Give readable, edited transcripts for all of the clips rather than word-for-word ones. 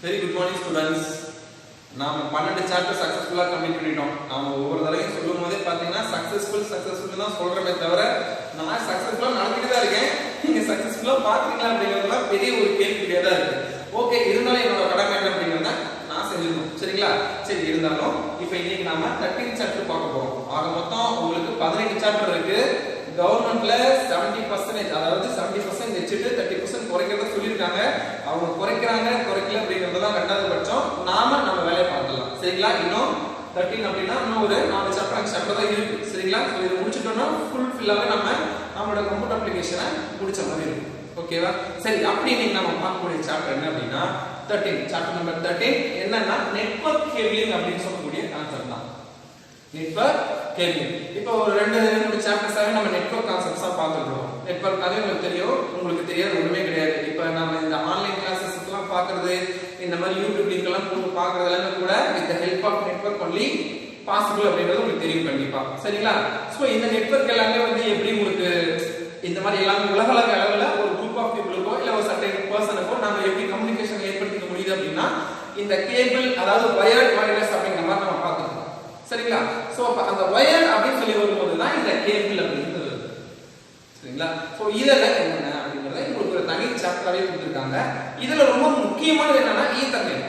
Very good morning students. நாம 12 chapter சக்சஸ்ஃபுல்லா complete பண்ணிட்டோம். நாம ஒவ்வொரு தடவையும் சொல்லும்போதே பாத்தீங்கன்னா சக்சஸ்ஃபுல் தான் சொல்றமே தவிர நான் சக்சஸ்ஃபுல்லா நடந்துட்டு தான் இருக்கேன். நீங்க சக்சஸ்ஃபுல்லா பாத்தீங்களா அப்படிங்கறதுலாம் பெரிய ஒரு கேள்விக்குறியா தான் இருக்கு. ஓகே, இருந்தாலும் என்னோட கடமை என்ன அப்படிங்கறத நான் செஞ்சிருக்கேன். சரிங்களா? சரி, இருந்தாலும் இப்போ இன்னைக்கு நாம 13 சாப்டர் பார்க்க போறோம். ஆக மொத்தம் உங்களுக்கு 18 சாப்டர் இருக்கு. கவர்மெண்ட்ல 70% அதாவது 70% வச்சுட்டு 30% குறைக்கிறத சொல்லியிருக்காங்க. அவங்க குறைக்கிறாங்க குறைக்கல அப்படிங்கறதெல்லாம் ரெண்டாவது பட்சம். நம்ம வேலையை பார்க்கலாம். சரிங்களா? இன்னும் 13 அப்படின்னா இன்னும் ஒரு 4 சாப்டர் 5 சாப்டர் தான் இருக்கு. சரிங்களா? ஸோ இதை முடிச்சிட்டோம்னா ஃபுல்லாவே நம்மளோட கம்ப்யூட்டர் அப்ளிகேஷனை முடிச்ச மாதிரி இருக்கும். ஓகேவா? சரி, அப்படி இன்னைக்கு நம்ம பார்க்கக்கூடிய சாப்டர் என்ன அப்படின்னா 13 சாப்டர் நம்பர் 13 என்னன்னா நெட்வொர்க் கேபிளிங் அப்படின்னு சொல்லக்கூடிய கான்செப்ட் தான். Network cabling. இப்போ ஒரு 2 சாப்டர்ஸாவே நம்ம நெட்வொர்க் கான்செப்ட்ஸா பார்த்துட்டோம். நெட்வொர்க்னாலே உங்களுக்கு தெரியும், உங்களுக்கு தெரியாது ஒண்ணுமே கிடையாது. இப்போ நம்ம இந்த ஆன்லைன் கிளாसेस எல்லாம் பார்க்கிறது, இந்த மாதிரி யூடியூப் லிங்க் எல்லாம் போட்டு பார்க்கிறது எல்லாமே கூட with help of network only possible அப்படிங்கிறது உங்களுக்கு தெரியும் கண்டிப்பா. சரிங்களா? சோ இந்த நெட்வொர்க் எல்லாமே எப்படி உங்களுக்கு இந்த மாதிரி எல்லாமே உலகளவு அளவுல ஒரு குரூப் ஆஃப் பீப்புளுக்கோ இல்ல ஒரு சர்டைன் பர்சனுக்கோ நாம எப்படி கம்யூனிகேஷன் ஏற்படுத்திக்க முடியுது அப்படின்னா இந்த கேபிள் அதாவது வயர்ட் வயர்லெஸ் அப்படிங்கிற மாதிரி நம்ம பார்த்துக்கோம். சரிங்களா? சோ அந்த வயர் அப்படின்னு சொல்லி வரும்போது தான் இந்த கேபிள் அப்படிங்கிறது வருது. சரிங்களா? சோ இதெல்லாம் என்ன அப்படிங்கறத உங்களுக்கு ஒரு தனி சாப்டராவே கொடுத்திருக்காங்க. இதுல ரொம்ப முக்கியமானது என்னன்னா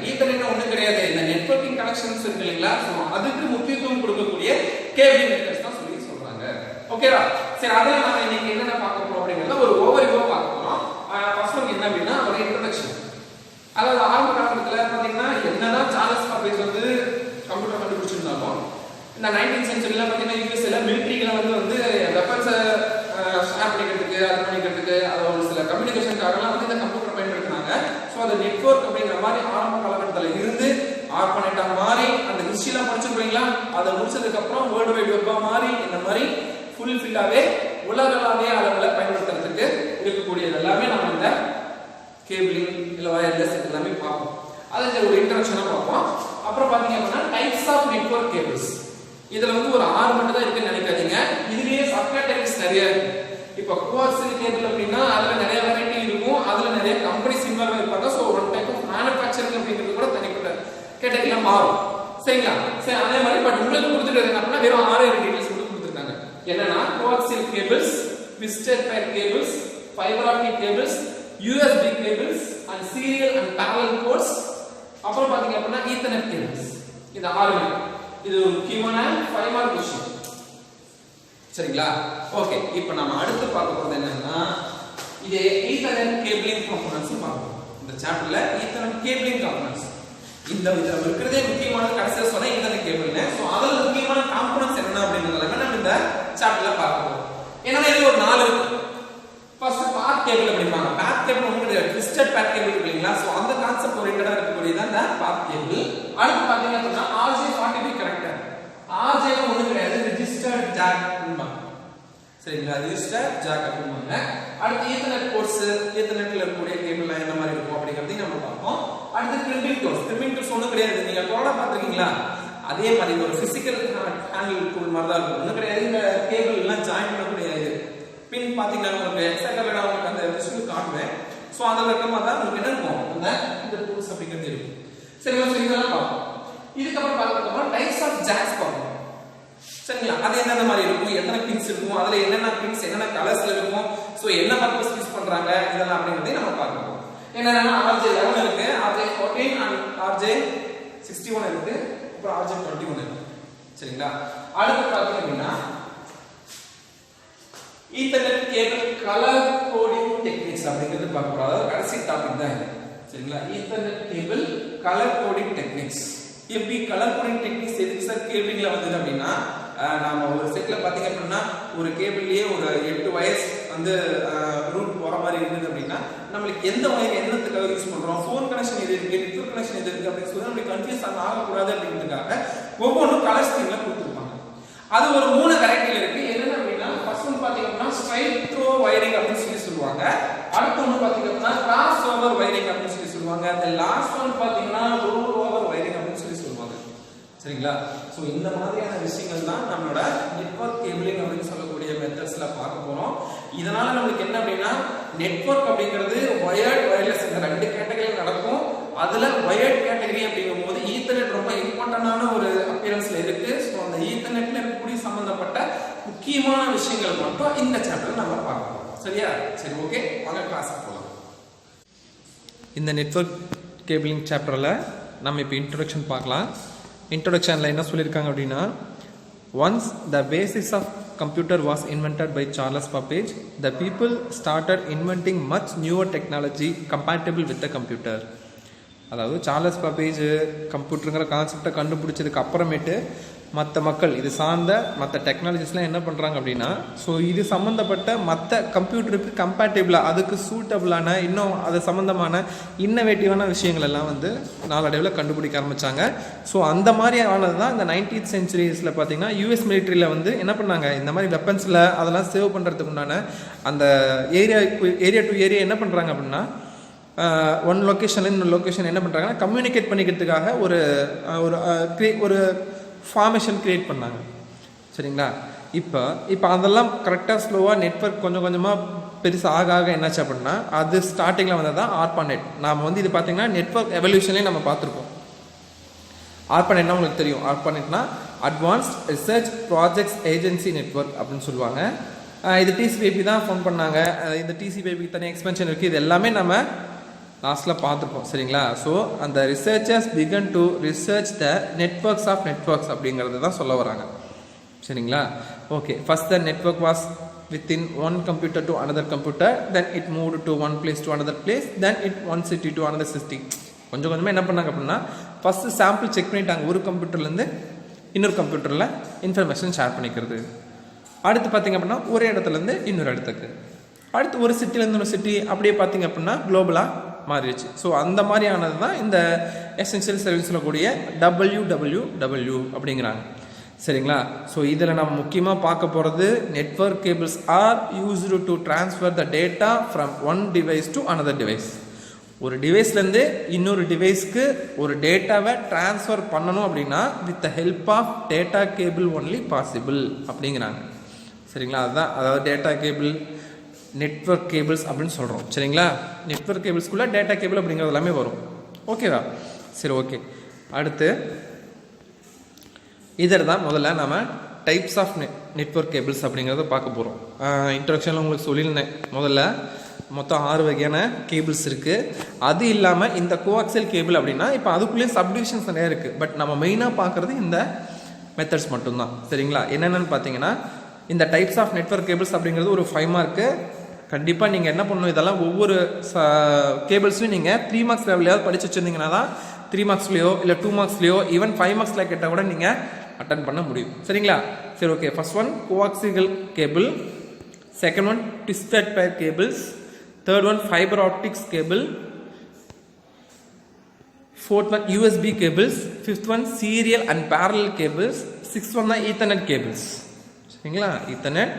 ஈத்தர்நெட் ஒண்ணும் கிடையாது. இந்த நெட்வொர்க்கிங் கனெக்ஷன்ஸ் இருக்கு இல்லைங்களா? சோ அதுக்கு முக்கியத்துவம் கொடுக்கக்கூடிய கேபிள் நெட்வொர்க்ஸ் தான் சொல்றாங்க. ஓகேவா? சரி, அதுல நாம இன்னைக்கு என்னென்ன பார்க்க போறோம் அப்படிங்கறத ஒரு ஓவர்வியூ பார்க்க போறோம். ஃபர்ஸ்ட் ஒன் என்ன அப்படின்னா ஒரு இன்ட்ரோடக்ஷன். அதாவது ஆரம்ப காலத்துல பாத்தீங்கன்னா என்னதான் சார்லஸ் பாப்பேஜ் கம்ப்யூட்டர் கண்டுபிடிச்சிருந்தாலும் இந்த 19th செஞ்சுரியில பாத்தீங்கன்னா யூஎஸ்ல மிலிட்டரிகளை வெப்பன்ஸை ஷேர் பண்ணிக்கிறதுக்கு அது பண்ணிக்கிறதுக்கு அது ஒரு சில கம்யூனிகேஷனுக்காகலாம் இந்த கம்ப்யூட்டர் பயன்படுத்தினாங்க. ஸோ அது நெட்வொர்க் அப்படிங்கிற மாதிரி ஆரம்ப காலகட்டத்தில் இருந்து ஆர்பனேட்டா மாறி அந்த ஹிஸ்டரிலாம் படிச்சிருக்கீங்களா? அதை முடிச்சதுக்கு அப்புறம் வேர்ல்டு வைட் வெப்பா மாறி இந்த மாதிரி ஃபுல்ஃபில்லாவே உலகளாவிய அளவில் பயன்படுத்துறதுக்கு இருக்கக்கூடியது எல்லாமே நம்ம இந்த கேபிளிங் இல்ல வயர்லெஸ் எல்லாமே பார்ப்போம். அதுக்கு ஒரு இன்ட்ரோடக்ஷனா பார்ப்போம். அப்புறம் பாத்தீங்க அப்படின்னா டைப்ஸ் ஆஃப் நெட்வொர்க் கேபிள்ஸ். இதுல ஒரு 6 மட்டும் தான் இருக்குன்னு நினைக்காதீங்க. இதுலயே சப்கேட்டகரிஸ் நிறைய இருக்கு. இப்போ கோஆக்சியல் கேபிள் அப்படின்னா அதுல நிறைய வெரைட்டி இருக்கும். அதுல நிறைய கம்பெனிஸ் இன்வால்வ் இருப்பாங்க. So one type of manufacturing அப்படிங்கிறது கூட தனிப்பட்ட கேட்டகரியில மாறும். சரிங்களா? சரி, அதே மாதிரி பட் உங்களுக்கு கொடுத்துட்டு அப்படின்னா வெறும் 6 டீடைல்ஸ் கொடுத்துருக்காங்க. என்னன்னா coaxial cables, twisted pair cables, fibre optic cables, USB cables and serial and parallel ports. அப்புறம் பாத்தீங்க அப்படின்னா ஈத்தர்நெட் கேபிள்ஸ். இந்த 6 இது ஒரு முக்கியமான 5 மார்க் क्वेश्चन. சரிங்களா? ஓகே, இப்போ நாம அடுத்து பார்க்க போறது என்னன்னா இது ஈத்தர்நெட் கேபிளிங் காம்போனன்ட்ஸ் பார்ப்போம். இந்த சாப்டர்ல ஈத்தர்நெட் கேபிளிங் காம்போனன்ட்ஸ் இதுல இருக்கிறதே முக்கியமான கடைசியா சொன்ன ஈத்தர்நெட் கேபிள்னு. சோ அதுல முக்கியமான காம்போனன்ட்ஸ் என்ன அப்படிங்கறத நம்ம இந்த சாப்டர்ல பார்ப்போம். ஏன்னா இது ஒரு 4 இருக்கு. ஃபர்ஸ்ட் பாத் கேபிள் அப்படிம்பாங்க. பாத் கேபிள் உங்களுக்கு ட்விஸ்டட் பாத் கேபிள் இருக்குங்களா? சோ அந்த கான்செப்ட் ஓரியன்டடா இருக்கக்கூடியது அந்த பாத் கேபிள். அடுத்து பாத்தீங்க அப்படின்னா RJ45 கனெக்டர். RJ ஒண்ணும் கிடையாது, ரெஜிஸ்டர்ட் ஜாக் அப்படிம்பாங்க. சரிங்களா? ரெஜிஸ்டர்ட் ஜாக் அப்படிம்பாங்க. அடுத்து ஈத்தர்நெட் போர்ட்ஸ், ஈத்தர்நெட்ல இருக்கக்கூடிய கேபிள் என்ன மாதிரி இருக்கும் அப்படிங்கறதையும் நம்ம பார்ப்போம். அடுத்து கிரிம்பிங் டூல்ஸ் ஒண்ணும் கிடையாது. நீங்க கோடா பாத்துருக்கீங்களா? அதே மாதிரி ஒரு பிசிக்கல் ஹேண்டில் டூல் மாதிரி தான் இருக்கும். ஒண்ணும் கிடையாது. இந்த கேபிள் எல்லாம் ஜாயின் பண்ணக்கூடிய பின் பாத்தீங்கன்னா உங்களுக்கு எக்ஸாக்ட்டா நான் உங்களுக்கு அந்த விஷயம் காட்டுவேன். சோ அதுல இருக்க மாதிரி தான் உங்களுக்கு என்ன இருக்கும் இந்த டூல்ஸ் அப்படிங்கிறது இருக்கும். சரிங்களா? சோ இதெல்லாம் பார்ப்போம். இதுக்கப்புறம் பார்க்கறதுக்கு டைப்ஸ் ஆஃப் ஜாக்ஸ் பார்ப்போம். சரிங்களா? அது என்னென்ன மாதிரி இருக்கும், எத்தனை பின்ஸ் இருக்கும், அதுல என்னென்ன பின்ஸ் என்னென்ன கலர்ஸ்ல இருக்கும், சோ என்ன பர்பஸ் யூஸ் பண்றாங்க இதெல்லாம் அப்படிங்கறதை நம்ம பார்ப்போம். என்னன்னா RJ11 இருக்கு, RJ14 and RJ61 இருக்கு, அப்புறம் RJ21 இருக்கு. சரிங்களா? அடுத்து பாத்தீங்க அப்படின்னா Ethernet cable colour coding techniques அப்படிங்கிறது பார்க்க போறோம். அதாவது கடைசி டாபிக் தான் இது. சரிங்களா? Ethernet cable colour coding techniques. எப்படி கலர் கோடிங் டெக்னிக்ஸ் எதுக்கு சார் கேபிள்ல வந்தது அப்படின்னா நாம ஒரு செட்ல பாத்தீங்க அப்படின்னா ஒரு கேபிள்லயே ஒரு 8 வயர்ஸ் ரூட் போற மாதிரி இருந்தது அப்படின்னா நம்மளுக்கு எந்த வயர் என்னத்துக்காக யூஸ் பண்றோம், ஃபோன் கனெக்ஷன் எது இருக்கு, நெட்வொர்க் கனெக்ஷன் எது இருக்கு அப்படின்னு சொல்லி நம்மளுக்கு கன்ஃபியூஸ் ஆகக்கூடாது அப்படிங்கிறதுக்காக ஒவ்வொன்றும் கலர் ஸ்கீம்ல கொடுத்துருப்பாங்க. அது ஒரு 3 வெரைட்டில இருக்கு. என்னென்ன அப்படின்னா ஃபர்ஸ்ட் ஒன் பாத்தீங்க அப்படின்னா ஸ்ட்ரைட் த்ரோ வயரிங் அப்படின்னு சொல்லி சொல்லுவாங்க. அடுத்து ஒன்னு பாத்தீங்க அப்படின்னா கிராஸ் ஓவர் வயரிங் அப்படின்னு சொல்லி சொல்லுவாங்க. அந்த லாஸ்ட் ஒன் பாத்தீங்கன்னா ரோல் ஓவர் வயரிங் அப்படின்னு சொல்லி சொல்லுவாங்க. சரிங்களா? சோ இந்த மாதிரியான விஷயங்கள் தான் நம்மளோட நெட்வொர்க் கேபிளிங் அப்படின்னு சொல்லக்கூடிய மெத்தட்ஸ்ல பார்க்க போறோம். இதனால நமக்கு என்ன அப்படின்னா நெட்வொர்க் அப்படிங்கிறது வயர்ட் வயர்லெஸ் இந்த 2 கேட்டகரியில நடக்கும். அதுல வயர்ட் கேட்டகரி அப்படிங்கும்போது ஈத்தர்நெட் ரொம்ப இம்பார்ட்டன்டான ஒரு அப்பியரன்ஸ்ல இருக்கு. ஸோ அந்த ஈத்தர்நெட்ல இருக்கக்கூடிய சம்பந்தப்பட்ட முக்கியமான விஷயங்கள் மட்டும் இந்த சாப்டர் நம்ம பார்க்கலாம். சரியா? சரி, ஓகே, வாங்க கிளாஸ் போகலாம். இந்த நெட்வொர்க் கேபிளிங் சாப்டர்ல நம்ம இப்போ இன்ட்ரோடக்ஷன் பார்க்கலாம். இன்ட்ரோடக்ஷன்ல என்ன சொல்லியிருக்காங்க அப்படின்னா, once the basis of computer was invented by Charles Babbage, the people started inventing much newer technology compatible with the computer. அதாவது சார்லஸ் பாப்பேஜ் கம்ப்யூட்டருங்கிற கான்செப்டை கண்டுபிடிச்சதுக்கு அப்புறமேட்டு மற்ற மக்கள் இது சார்ந்த மற்ற டெக்னாலஜிஸ்லாம் என்ன பண்ணுறாங்க அப்படின்னா, ஸோ இது சம்மந்தப்பட்ட மற்ற கம்ப்யூட்டருக்கு கம்பேட்டிபிளாக அதுக்கு சூட்டபிளான இன்னும் அது சம்மந்தமான இன்னோவேட்டிவான விஷயங்கள் எல்லாம் வந்து நாளடைவில் கண்டுபிடிக்க ஆரம்பித்தாங்க. ஸோ அந்த மாதிரி ஆனது தான் இந்த 19th சென்ச்சுரிஸில் பார்த்தீங்கன்னா யூஎஸ் மிலிட்ரியில் வந்து என்ன பண்ணாங்க, இந்த மாதிரி வெப்பன்ஸில் அதெல்லாம் சேவ் பண்ணுறதுக்கு உண்டான அந்த ஏரியா டு ஏரியா என்ன பண்ணுறாங்க அப்படின்னா, ஒன் லொக்கேஷன்லேருந்து இன்னொரு லொக்கேஷன் என்ன பண்ணுறாங்கன்னா கம்யூனிகேட் பண்ணிக்கிறதுக்காக ஒரு ஃபார்மேஷன் க்ரியேட் பண்ணாங்க. சரிங்களா? இப்போ அதெல்லாம் கரெக்டாக ஸ்லோவாக நெட்வொர்க் கொஞ்சம் கொஞ்சமாக பெருசாக ஆக என்னாச்சு அப்படின்னா, அது ஸ்டார்டிங்கில் வந்தது தான் ஆர்பானெட். நாம் வந்து இது பார்த்தீங்கன்னா நெட்வொர்க் எவல்யூஷன்லேயே நம்ம பார்த்துருப்போம். ஆர்பானெட்னா உங்களுக்கு தெரியும். ஆர்பானெட்னா advanced research projects agency network அப்படின்னு சொல்லுவாங்க. இது டிசிபிஐபி தான் ஃபோன் பண்ணாங்க. இந்த டிசிபிஐபிக்கு தனி எக்ஸ்பென்ஷன் இருக்குது. இது எல்லாமே நம்ம லாஸ்ட்டில் பார்த்துருப்போம். சரிங்களா? ஸோ அந்த researchers began to research the networks of networks அப்படிங்கிறது தான் சொல்ல வராங்க. சரிங்களா? Okay, first the network was within one computer to another computer, then it moved to one place to another place, then it one city to another city. கொஞ்சம் கொஞ்சமாக என்ன பண்ணாங்க அப்படின்னா, ஃபஸ்ட்டு சாம்பிள் செக் பண்ணிட்டாங்க. ஒரு கம்ப்யூட்டர்லேருந்து இன்னொரு கம்ப்யூட்டரில் இன்ஃபர்மேஷன் ஷேர் பண்ணிக்கிறது. அடுத்து பார்த்திங்க அப்படின்னா ஒரு இடத்துலேருந்து இன்னொரு இடத்துக்கு, அடுத்து ஒரு சிட்டிலேருந்து இன்னொரு சிட்டி, அப்படியே பார்த்திங்க அப்படின்னா குளோபலாக மாறிடுச்சு. ஸோ அந்த மாதிரியானது தான் இந்த எசென்ஷியல் சர்வீஸில் கூடிய WWW அப்படிங்கிறாங்க. சரிங்களா? ஸோ இதில் நம்ம முக்கியமாக பார்க்க போகிறது network cables are used to transfer the data from one device to another device. ஒரு டிவைஸ்லேருந்து இன்னொரு டிவைஸ்க்கு ஒரு டேட்டாவை ட்ரான்ஸ்ஃபர் பண்ணணும் அப்படின்னா with the help of data cable only possible அப்படிங்கிறாங்க. சரிங்களா? அதுதான், அதாவது டேட்டா கேபிள் நெட்வொர்க் கேபிள்ஸ் அப்படின்னு சொல்கிறோம். சரிங்களா? நெட்வொர்க் கேபிள்ஸ்குள்ளே டேட்டா கேபிள் அப்படிங்கிறது எல்லாமே வரும். ஓகேவா? சரி, ஓகே. அடுத்து இதில் தான் முதல்ல நம்ம டைப்ஸ் ஆஃப் நெட்வொர்க் கேபிள்ஸ் அப்படிங்கிறத பார்க்க போகிறோம். இன்ட்ரோடக்ஷனில் உங்களுக்கு சொல்லியிருந்தேன், முதல்ல மொத்தம் 6 வகையான கேபிள்ஸ் இருக்குது. அது இல்லாமல் இந்த கோஆக்சியல் கேபிள் அப்படின்னா இப்போ அதுக்குள்ளேயே சப்டிவிஷன்ஸ் நிறையா இருக்குது. பட் நம்ம மெயினாக பார்க்குறது இந்த மெத்தட்ஸ் மட்டும்தான். சரிங்களா? என்னென்னு பார்த்தீங்கன்னா, இந்த டைப்ஸ் ஆஃப் நெட்வொர்க் கேபிள்ஸ் அப்படிங்கிறது ஒரு 5 மார்க்கு. கண்டிப்பாக நீங்கள் என்ன பண்ணணும், இதெல்லாம் ஒவ்வொரு கேபிள்ஸையும் நீங்கள் 3 மார்க்ஸ் லெவலையாவது படிச்சு வச்சுருந்தீங்கன்னா தான் 3 மார்க்ஸ்லையோ இல்லை 2 மார்க்ஸ்லையோ ஈவன் 5 மார்க்ஸில் கேட்டால் கூட நீங்கள் அட்டன் பண்ண முடியும். சரிங்களா? சரி, okay. First one coaxial cable, second one twisted pair cables, third one fibre optics cable, fourth one USB cables, fifth one serial and parallel cables, sixth one தான் ஈத்தர்நெட் கேபிள்ஸ். சரிங்களா? Ethernet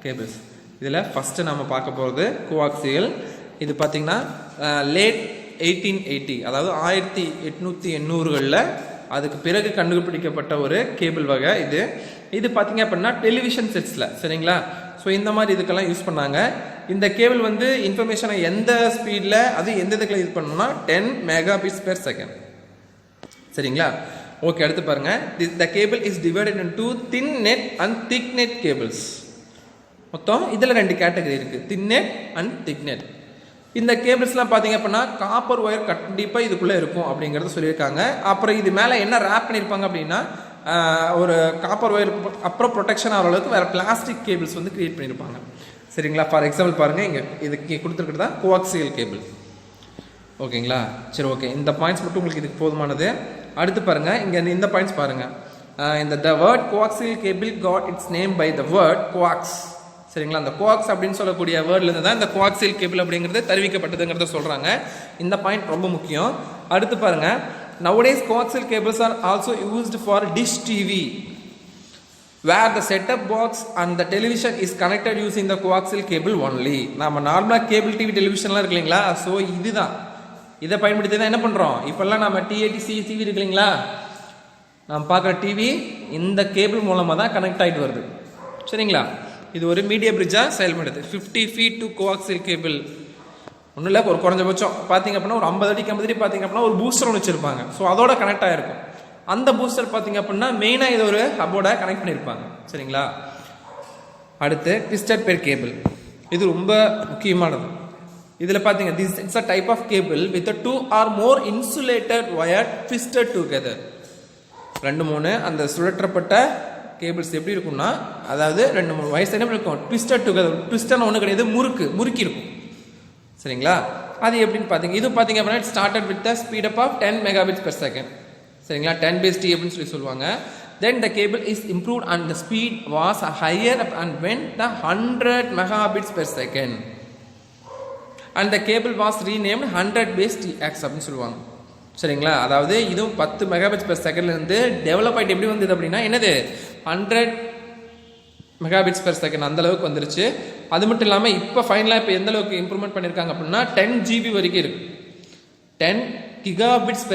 cables. இதில் first நம்ம பார்க்க போகிறது coaxial. இது பார்த்திங்கன்னா late 1880, அதாவது 1880களில் அதுக்கு பிறகு கண்டுபிடிக்கப்பட்ட ஒரு கேபிள் வகை இது. இது பார்த்திங்க அப்படின்னா டெலிவிஷன் செட்ஸில், சரிங்களா? ஸோ இந்த மாதிரி இதுக்கெல்லாம் யூஸ் பண்ணாங்க. இந்த கேபிள் வந்து இன்ஃபர்மேஷனை எந்த ஸ்பீடில் அது எந்த இதுக்குள்ள யூஸ் பண்ணணும்னா 10 Mbps. சரிங்களா? ஓகே, அடுத்து பாருங்க. The cable is divided into thin net and thick net cables. மொத்தம் இதில் 2 கேட்டகரி இருக்குது, thin net and thick net. இந்த கேபிள்ஸ்லாம் பார்த்தீங்க அப்படின்னா காப்பர் ஒயர் கண்டிப்பாக இதுக்குள்ளே இருக்கும் அப்படிங்கிறத சொல்லியிருக்காங்க. அப்புறம் இது மேலே என்ன ரேப் பண்ணியிருப்பாங்க அப்படின்னா ஒரு காப்பர் ஒயர் அப்புறம் ப்ரொடெக்ஷன் ஆகிற அளவுக்கு வேறு பிளாஸ்டிக் கேபிள்ஸ் வந்து கிரியேட் பண்ணியிருப்பாங்க. சரிங்களா? ஃபார் எக்ஸாம்பிள் பாருங்கள், இங்கே இதுக்கு கொடுத்துருக்குறது தான் கோஆக்சியல் கேபிள். ஓகேங்களா? சரி, ஓகே. இந்த பாயிண்ட்ஸ் மட்டும் உங்களுக்கு இதுக்கு போதுமானது. அடுத்து பாருங்கள், இங்கே இந்த பாயிண்ட்ஸ் பாருங்கள். இந்த the word coaxial cable got its name by the word coax. சரிங்களா? அந்த கோஆக்ஸ் அப்படின்னு சொல்லக்கூடிய வேர்ட்லேருந்து தான் இந்த கோஆக்சியல் கேபிள் அப்படிங்கிறது தெரிவிக்கப்பட்டதுங்கிறத சொல்கிறாங்க. இந்த பாயிண்ட் ரொம்ப முக்கியம். அடுத்து பாருங்கள், nowadays coaxial cables are also used for dish TV where the setup box and the television is connected using the coaxial cable only. நாம நார்மலா கேபிள் டிவி டெலிவிஷன்லாம் இருக்கு இல்லைங்களா? ஸோ இதுதான், இதை பயன்படுத்தி தான் என்ன பண்ணுறோம், இப்போல்லாம் நம்ம டிஏடிசி டிவி இருக்கு இல்லைங்களா, நம்ம பார்க்குற டிவி இந்த கேபிள் மூலமாக தான் கனெக்ட் ஆகிட்டு வருது. சரிங்களா? இது ஒரு மீடியா பிரிட்ஜாக செயல்படுது. 50 feet to coaxial cable ஒன்றும் இல்லை, ஒரு குறைஞ்சபட்சம் பார்த்தீங்க அப்படின்னா ஒரு 50 அடிக்கு 50 அடி பார்த்தீங்க அப்படின்னா ஒரு பூஸ்டர் ஒன்று வச்சிருப்பாங்க. ஸோ அதோட கனெக்ட் ஆகிருக்கும். அந்த பூஸ்டர் பார்த்தீங்க அப்படின்னா மெயினாக இது ஒரு ஹப்போட கனெக்ட் பண்ணியிருப்பாங்க. சரிங்களா? அடுத்து ட்விஸ்டட் பேர் கேபிள். இது ரொம்ப முக்கியமானது. இதில் பார்த்தீங்க this it's a type of cable with 2 or more insulated wire twisted together. 2-3 அந்த சுழற்றப்பட்ட கேபிள்ஸ் எப்படி இருக்கும்னா, அதாவது 2-3 வயசு என்ன இருக்கும், ட்விஸ்டட் டுகெதர். ட்விஸ்டர்னு ஒன்று கிடையாது, முறுக்கி இருக்கும். சரிங்களா? அது எப்படின்னு பார்த்தீங்க, இது பார்த்தீங்க அப்படின்னா it started with the speed up of 10 Mbps. சரிங்களா? 10/t அப்படின்னு சொல்லுவாங்க. Then the cable is improved and the speed was higher up and went the 100 Mbps. And the cable was renamed 100/TX அப்படின்னு சொல்லுவாங்க. சரிங்களா? அதாவது இதுவும் 10 Mbps இருந்து develop ஆகிட்டு எப்படி வந்தது அப்படின்னா என்னது 100 Mbps அந்த அளவுக்கு வந்துருச்சு. அது மட்டும் இல்லாமல் இப்போ ஃபைனலாக இப்போ எந்த அளவுக்கு இம்ப்ரூவ்மெண்ட் பண்ணியிருக்காங்க அப்படின்னா 10 GB வரைக்கும் இருக்கு, 10 Gbps.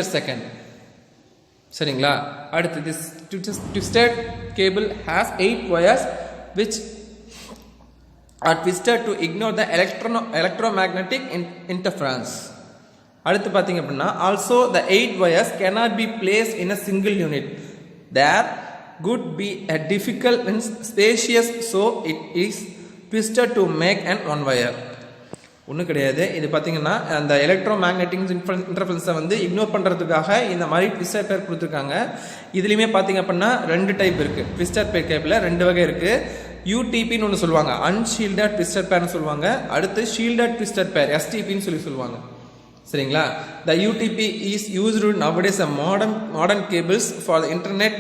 சரிங்களா? அடுத்து this twisted cable has 8 wires which are twisted to ignore the electromagnetic interference. அடுத்து பார்த்தீங்க அப்படின்னா also the 8 wires cannot be placed in a single unit. There could be a difficult and spacious, so it is twisted to make an one wire. ஒன்றும் கிடையாது. இது பார்த்தீங்கன்னா அந்த electro magnetic இன்டர்ஃபரன்ஸை வந்து ignore பண்ணுறதுக்காக இந்த மாதிரி ட்விஸ்டர் பேர் கொடுத்துருக்காங்க. இதுலேயுமே பார்த்தீங்க அப்படின்னா 2 டைப் இருக்குது. ட்விஸ்டர் பேர் கேபிளில் 2 வகை இருக்குது. யூடிபின்னு ஒன்று சொல்லுவாங்க, அன்ஷீல்டட் ட்விஸ்டர் பேர்னு சொல்லுவாங்க. அடுத்து ஷீல்டட் ட்விஸ்டர் பேர், எஸ்டிபின்னு சொல்லுவாங்க. சரிங்களா? The UTP is used nowadays as modern cables for the internet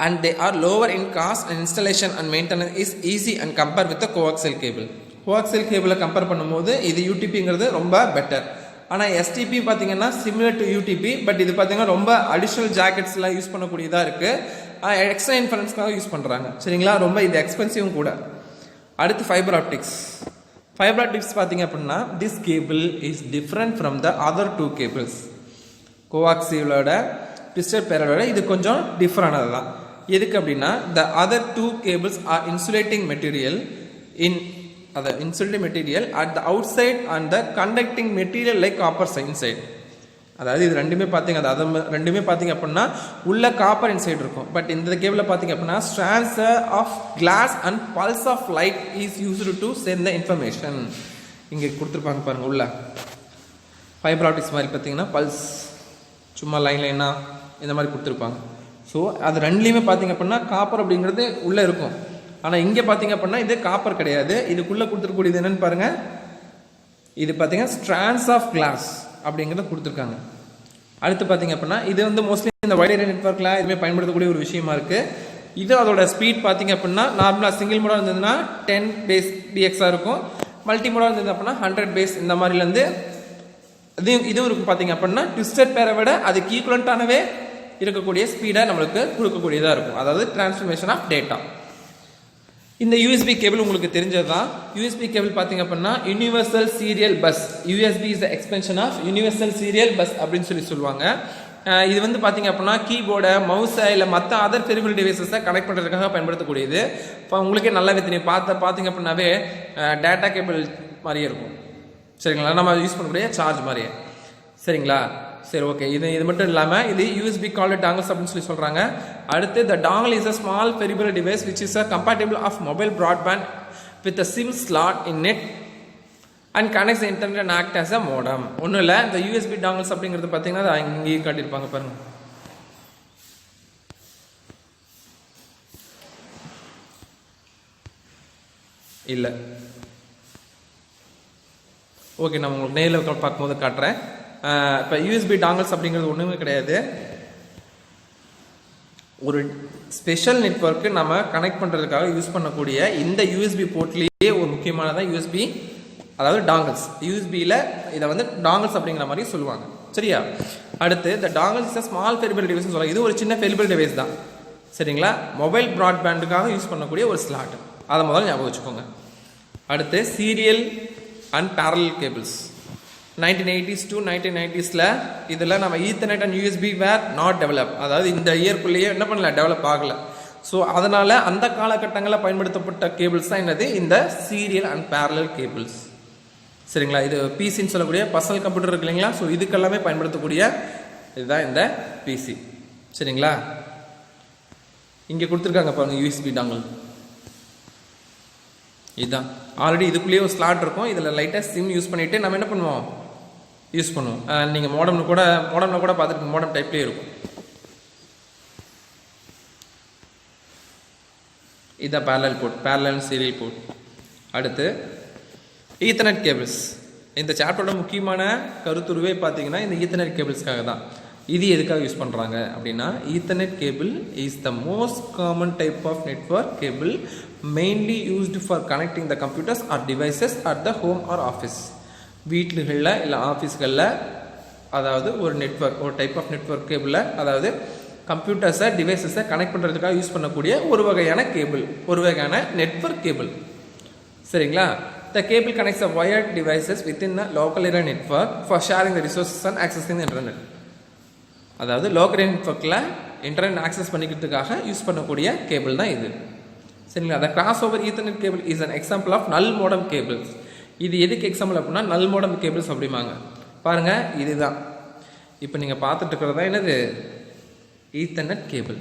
and they are lower in cost and installation and maintenance is easy and compared with the coaxial cable. Coaxial கேபிளை compare பண்ணும்போது இது யூடிபிங்கிறது ரொம்ப better. ஆனால் SDP பார்த்தீங்கன்னா similar to UDP, but இது பார்த்தீங்கன்னா ரொம்ப additional ஜாக்கெட்ஸ்லாம் use பண்ணக்கூடியதாக இருக்குது. எக்ஸ்ட்ரா இன்ஃபரன்ஸ்க்காக யூஸ் பண்ணுறாங்க. சரிங்களா? ரொம்ப இது எக்ஸ்பென்சிவும் கூட. அடுத்து ஃபைபர் ஆப்டிக்ஸ். ஃபைபர் ஆப்டிக்ஸ் பார்த்தீங்க அப்படின்னா this cable is different from the other 2 cables. கோஆக்சியலோட ட்விஸ்டட் பேரோட இது கொஞ்சம் டிஃப்ரெண்டானது தான். எதுக்கு அப்படின்னா the other 2 cables are insulating material at the outside and the conducting material like copper inside. அதாவது இது ரெண்டுமே பார்த்தீங்க அப்படின்னா உள்ள காப்பர் இன்சைட் இருக்கும். பட் இந்த கேபிளில் பார்த்தீங்க அப்படின்னா strands of glass and pulse of light is used to send the information. இங்கே கொடுத்துருப்பாங்க பாருங்க, உள்ள ஃபைபர் ஆப்டிக்ஸ் மாதிரி பார்த்தீங்கன்னா பல்ஸ் சும்மா லைனா இந்த மாதிரி கொடுத்துருப்பாங்க. ஸோ அது ரெண்டுலேயுமே பார்த்தீங்க அப்படின்னா காப்பர் அப்படிங்கிறது உள்ளே இருக்கும். ஆனால் இங்கே பார்த்தீங்க அப்படின்னா இது காப்பர் கிடையாது. இதுக்குள்ளே கொடுத்துருக்கூடியது என்னன்னு பாருங்க, இது பார்த்தீங்கன்னா ஸ்ட்ராண்ட்ஸ் ஆஃப் கிளாஸ் அப்படிங்கிறத கொடுத்துருக்காங்க. அடுத்து பார்த்தீங்க அப்படின்னா இது வந்து மோஸ்ட்லி இந்த வைட் ஏரியா நெட்வொர்க்கில் இதுவுமே பயன்படுத்தக்கூடிய ஒரு விஷயமா இருக்குது. இது அதோட ஸ்பீட் பார்த்தீங்க அப்படின்னா நார்மலாக சிங்கிள் மோடாக இருந்ததுன்னா 10/dx இருக்கும், மல்டி மோடாக இருந்தது அப்படின்னா 100 இந்த மாதிரிலேருந்து இதுவும் இருக்கும். பார்த்தீங்க அப்படின்னா ட்விஸ்டட் பேரை விட அதுக்கு ஈக்குவலண்ட்டானவே இருக்கக்கூடிய ஸ்பீடை நம்மளுக்கு கொடுக்கக்கூடியதாக இருக்கும். அதாவது டிரான்ஸ்ஃபர்மேஷன் ஆஃப் டேட்டா. இந்த யூஎஸ்பி கேபிள் உங்களுக்கு தெரிஞ்சது தான். யூஎஸ்பி கேபிள் பார்த்தீங்க அப்படின்னா universal serial bus. USB is the expansion of universal serial bus அப்படின்னு சொல்லுவாங்க. இது வந்து பார்த்தீங்க அப்படின்னா கீபோர்டை, மவுஸை இல்லை மற்ற அதர் பெரிஃபரல் டிவைசஸை கனெக்ட் பண்ணுறதுக்காக பயன்படுத்தக்கூடியது. இப்போ உங்களுக்கே நல்லா தெரியும், பார்த்தீங்க அப்படின்னாவே டேட்டா கேபிள் மாதிரியே இருக்கும். சரிங்களா? நம்ம யூஸ் பண்ணக்கூடிய சார்ஜ் மாதிரியே. சரிங்களா? சரி, ஓகே. இது மட்டும் இல்லாமல் இது யூஎஸ்பி கால்டு டாங்கல்ஸ் அப்படின்னு சொல்கிறாங்க. அடுத்து the dongle is a small peripheral device which is a compatible of mobile broadband with a SIM slot in net and connects internet and act as a modem. ஒன்றும் இல்லை, இந்த யூஎஸ்பி டாங்கல்ஸ் அப்படிங்கிறது பார்த்தீங்கன்னா அதை இங்கேயும் காட்டியிருப்பாங்க பாருங்க. இல்லை, ஓகே, நான் உங்களுக்கு நேரில் பார்க்கும்போது காட்டுறேன். இப்போ யூஎஸ்பி டாங்கல்ஸ் அப்படிங்கிறது ஒன்றுமே கிடையாது. ஒரு ஸ்பெஷல் நெட்வொர்க்கு நம்ம கனெக்ட் பண்ணுறதுக்காக யூஸ் பண்ணக்கூடிய இந்த யூஎஸ்பி போர்ட்லேயே ஒரு முக்கியமானதான் யூஎஸ்பி, அதாவது டாங்கல்ஸ். யூஎஸ்பியில் இதை வந்து டாங்கல்ஸ் அப்படிங்கிற மாதிரி சொல்லுவாங்க. சரியா? அடுத்து இந்த டாங்கல்ஸ் இஸ் ஸ்மால் பெரிஃபரல் டிவைஸ் சொல்லுவாங்க. இது ஒரு சின்ன பெரிஃபரல் டிவைஸ் தான். சரிங்களா? மொபைல் ப்ராட்பேண்டுக்காக யூஸ் பண்ணக்கூடிய ஒரு ஸ்லாட். அதை முதல்ல ஞாபகம் வச்சுக்கோங்க. அடுத்து serial and parallel cables. 1980s to 1990s இதில் நம்ம ethernet and USB where not develop. அதாவது இந்த இயர்க்குள்ளேயே என்ன பண்ணல, டெவலப் ஆகலை. ஸோ அதனால் அந்த காலகட்டங்களில் பயன்படுத்தப்பட்ட கேபிள்ஸ் தான் என்னது, இந்த சீரியல் அண்ட் பேரலல் கேபிள்ஸ். சரிங்களா. இது பிசின்னு சொல்லக்கூடிய பர்சனல் கம்ப்யூட்டர் இருக்கு இல்லைங்களா, ஸோ இதுக்கெல்லாமே பயன்படுத்தக்கூடிய இதுதான் இந்த பிசி. சரிங்களா. இங்கே கொடுத்துருக்காங்க பாருங்க யூஎஸ்பி டாங்கல். இதுதான் ஆல்ரெடி இதுக்குள்ளேயே ஒரு ஸ்லாட் இருக்கும். இதில் லைட்டாக சிம் யூஸ் பண்ணிவிட்டு நம்ம என்ன பண்ணுவோம், யூஸ் பண்ணுவோம். நீங்கள் மோடம்னு கூட பார்த்துட்டு மோடம் டைப்லேயே இருக்கும். இதுதான் parallel port, parallel serial port. அடுத்து ஈத்தர்நெட் கேபிள்ஸ். இந்த சாப்டரோட முக்கியமான கருத்துருவே பார்த்தீங்கன்னா இந்த ஈத்தர்நெட் கேபிள்ஸ்க்காக தான். இது எதுக்காக யூஸ் பண்ணுறாங்க அப்படின்னா, Ethernet cable is the most common type of network cable mainly used for connecting the computers or devices at the home or office. வீட்டுகளில் இல்லை ஆஃபீஸ்களில், அதாவது ஒரு நெட்வொர்க், ஒரு டைப் ஆஃப் நெட்வொர்க் கேபிளில், அதாவது கம்ப்யூட்டர்ஸை டிவைசஸை கனெக்ட் பண்ணுறதுக்காக யூஸ் பண்ணக்கூடிய ஒரு வகையான கேபிள், ஒரு வகையான நெட்வொர்க் கேபிள். சரிங்களா. The cable connects a wired devices within a local area network for sharing the resources and accessing the internet. அதாவது லோக்கல் ஏரியா நெட்வொர்க்கில் இன்டர்நெட் ஆக்சஸ் பண்ணிக்கிறதுக்காக யூஸ் பண்ணக்கூடிய கேபிள் தான் இது. சரிங்களா. The crossover Ethernet cable is an example of null modem cables. இது எதுக்கு example அப்படின்னா நல் மோடம் கேபிள்ஸ் அப்படிம்பாங்க. பாருங்க, இதுதான் இப்போ நீங்கள் பார்த்துட்டு இருக்கிறது தான் என்னது, ஈத்தர்நெட் கேபிள்.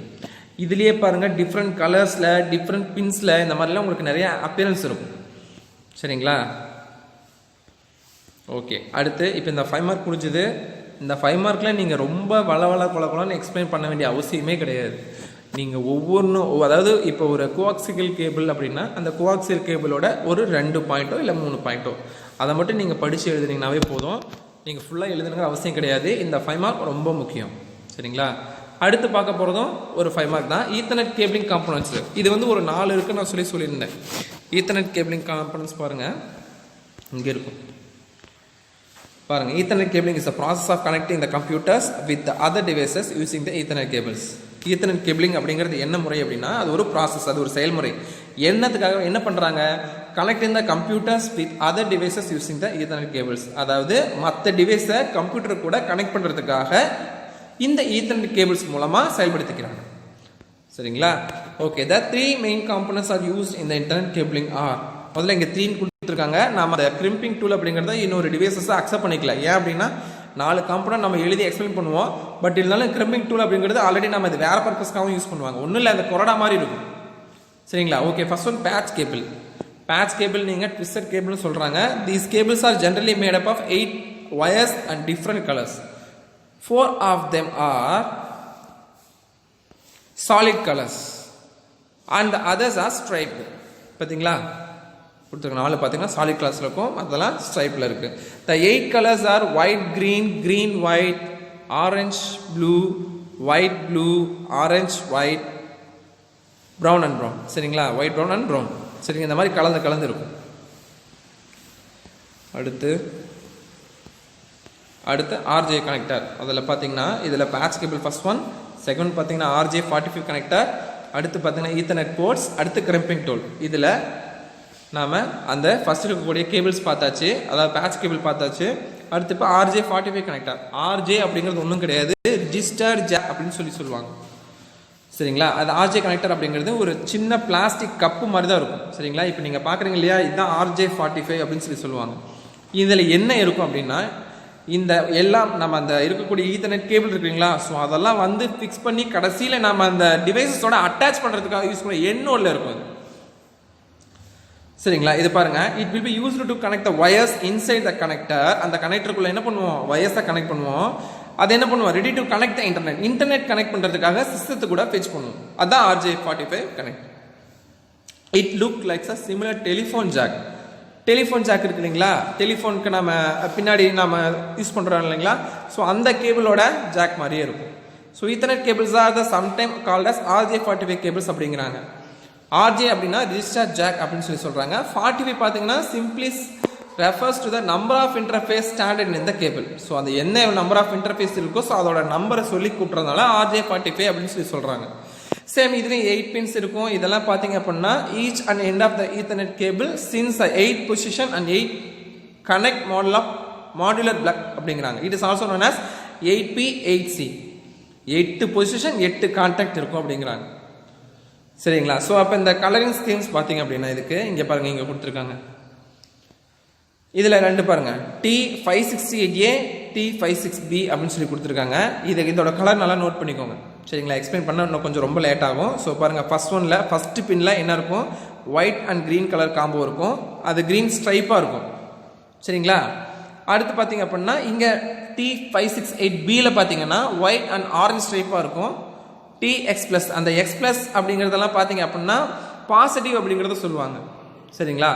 இதுலேயே பாருங்கள் டிஃப்ரெண்ட் கலர்ஸில், டிஃப்ரெண்ட் பின்ஸில், இந்த மாதிரிலாம் உங்களுக்கு நிறைய அப்பியரன்ஸ் இருக்கும். சரிங்களா. ஓகே, அடுத்து இப்போ இந்த 5 மார்க் முடிஞ்சது. இந்த 5 மார்க்கில் நீங்கள் ரொம்ப கொலன்னு எக்ஸ்பிளைன் பண்ண வேண்டிய அவசியமே கிடையாது. நீங்கள் ஒவ்வொன்றும், அதாவது இப்போ ஒரு கோஆக்சியல் கேபிள் அப்படின்னா அந்த கோஆக்சியல் கேபிளோட ஒரு 2 பாயிண்ட்டோ இல்லை 3 பாயிண்ட்டோ அதை மட்டும் நீங்கள் படித்து எழுதுனீங்கன்னாவே போதும். நீங்கள் ஃபுல்லாக எழுதுனுங்க அவசியம் கிடையாது. இந்த 5 மார்க் ரொம்ப முக்கியம். சரிங்களா. அடுத்து பார்க்க போகிறதும் ஒரு 5 மார்க் தான். Ethernet cabling components. இது வந்து ஒரு 4 இருக்குன்னு நான் சொல்லியிருந்தேன். ஈத்தர்நெட் கேபிளிங் காம்பனன்ட்ஸ் பாருங்கள், இங்கே இருக்கும் பாருங்கள். Ethernet cabling is a process of connecting the computers with the other devices using the Ethernet cables. Ethernet cabling அப்படிங்கிறது என்ன முறை அப்படின்னா, அது ஒரு ப்ராசஸ், அது ஒரு செயல்முறை. என்னத்துக்காக என்ன பண்ணுறாங்க, connecting the computers with other devices using the ethernet cables. அதாவது மற்ற டிவைஸை கம்ப்யூட்டர் கூட கனெக்ட் பண்ணுறதுக்காக இந்த ஈத்தர்நெட் கேபிள்ஸ் மூலமாக செயல்படுத்திக்கிறாங்க. சரிங்களா. Okay, the 3 main components are used இந்த இன்டர்நெட் கேபிளிங் ஆர். முதல்ல இங்கே 3 கொடுத்துருக்காங்க. நம்ம அந்த கிரிம்பிங் டூல் அப்படிங்கிறத இன்னொரு டிவைசஸை அக்செப்ட் பண்ணிக்கல. ஏன் அப்படின்னா 4 காம்பனன்ட் நம்ம எழுதி எக்ஸ்பிளைன் பண்ணுவோம். பட் இருந்தாலும் கிரிம்பிங் டூல் அப்படிங்கிறது ஆல்ரெடி நம்ம இது வேறு பர்பஸ்க்காகவும் யூஸ் பண்ணுவாங்க. ஒன்றும் இல்லை, அந்த கொரடா மாதிரி இருக்கும். சரிங்களா. Okay, first one patch cable. Patch cable நீங்கள் ட்விஸ்டட் கேபிள்னு சொல்கிறாங்க. These cables are generally made up of 8 wires and different colours. 4 of them are solid colors and the others are striped. பார்த்தீங்களா, கொடுத்துருக்க 4 பார்த்தீங்கன்னா சாலிட் கலர்ஸில் இருக்கும், அதெல்லாம் ஸ்ட்ரைப்பில் இருக்குது. The 8 colors are white, green, green, white, orange, blue, white, blue, orange, white, brown and brown. சரிங்களா. white, brown and brown. சரிங்க, இந்த மாதிரி கலந்து இருக்கும். அடுத்து ஆர்ஜே கனெக்டர். அதில் பார்த்தீங்கன்னா இதில் patch cable first one, second பார்த்தீங்கன்னா RJ45 கனெக்டர், அடுத்து பார்த்தீங்கன்னா ஈத்தர்நெட் போர்ட்ஸ், அடுத்து கிரிம்பிங் டூல். இதில் நாம் அந்த ஃபர்ஸ்ட் இருக்கக்கூடிய கேபிள்ஸ் பார்த்தாச்சு, அதாவது பேட்ச் கேபிள் பார்த்தாச்சு. அடுத்து இப்போ RJ45 கனெக்டர். ஆர்ஜே அப்படிங்கிறது ஒன்றும் கிடையாது, ரிஜிஸ்டர் ஜாக் அப்படின்னு சொல்லுவாங்க. சரிங்களா. அது RJ கனெக்டர் அப்படிங்கிறது ஒரு சின்ன பிளாஸ்டிக் கப்பு மாதிரி தான் இருக்கும். சரிங்களா. இப்போ நீங்கள் பார்க்குறீங்க இல்லையா, இதுதான் RJ45 அப்படின்னு சொல்லுவாங்க. இதில் என்ன இருக்கும் அப்படின்னா, இந்த எல்லாம் நம்ம அந்த இருக்கக்கூடிய ஈத்தர்நெட் கேபிள் இருக்குங்களா, ஸோ அதெல்லாம் வந்து ஃபிக்ஸ் பண்ணி கடைசியில் நம்ம அந்த டிவைஸஸோட அட்டாச் பண்ணுறதுக்காக யூஸ் பண்ண எண்ணோவில் இருக்கும். சரிங்களா. இது பாருங்க, it will be used to connect the wires inside the connector. அந்த கனெக்டருக்குள்ள என்ன பண்ணுவோம், வயர்ஸை கனெக்ட் பண்ணுவோம். அது என்ன பண்ணுவோம், ready to connect the internet. Internet connect பண்ணுறதுக்காக சிஸ்டத்தை கூட ஃபெச் பண்ணுவோம். அதுதான் RJ45 connect. It look likes a similar telephone jack. Telephone jack இருக்கு இல்லைங்களா, டெலிஃபோனுக்கு நம்ம பின்னாடி நம்ம யூஸ் பண்ணுறோம் இல்லைங்களா, ஸோ அந்த கேபிளோட ஜாக் மாதிரியே இருக்கும். So Ethernet cables are the sometime called as RJ45 cables அப்படிங்கிறாங்க. RJ அப்படின்னா ரிஜிஸ்டர் ஜாக் அப்படின்னு சொல்கிறாங்க. 45 பார்த்தீங்கன்னா simply refers to the number of interface standard இந்த கேபிள். ஸோ அந்த என்ன நம்பர் ஆஃப் இன்டர்ஃபேஸ் இருக்கோ ஸோ அதோட நம்பரை சொல்லி கூட்டுறதுனால RJ45 அப்படின்னு சொல்கிறாங்க. சேம் இதுலேயும் 8 பின்ஸ் இருக்கும். இதெல்லாம் பார்த்தீங்க அப்படின்னா each and end of the Ethernet cable since 8 position and 8 connect model of modular block அப்படிங்கிறாங்க. It is also known as 8P8C. 8 position 8 contact இருக்கும் அப்படிங்கிறாங்க. சரிங்களா. ஸோ அப்போ இந்த கலரிங் ஸ்கீம்ஸ் பார்த்தீங்க அப்படின்னா இதுக்கு இங்கே பாருங்கள், இங்கே கொடுத்துருக்காங்க. இதில் ரெண்டு பாருங்க T568A T56B அப்படின்னு சொல்லி கொடுத்துருக்காங்க. இதோட கலர் நல்லா நோட் பண்ணிக்கோங்க சரிங்களா. எக்ஸ்பிளைன் பண்ண இன்னும் கொஞ்சம் ரொம்ப லேட் ஆகும். ஸோ பாருங்கள் ஃபர்ஸ்ட் பின்னில் என்ன இருக்கும், white and green colour combo இருக்கும், அது க்ரீன் ஸ்ட்ரைப்பாக இருக்கும் சரிங்களா. அடுத்து பார்த்தீங்க அப்படின்னா இங்கே T568Bயில் பார்த்தீங்கன்னா ஒயிட் அண்ட் ஆரஞ்ச் ஸ்ட்ரைப்பாக இருக்கும். TX+, அந்த X+ அப்படிங்கிறதெல்லாம் பார்த்தீங்க அப்படின்னா பாசிட்டிவ் அப்படிங்கிறத சொல்லுவாங்க சரிங்களா.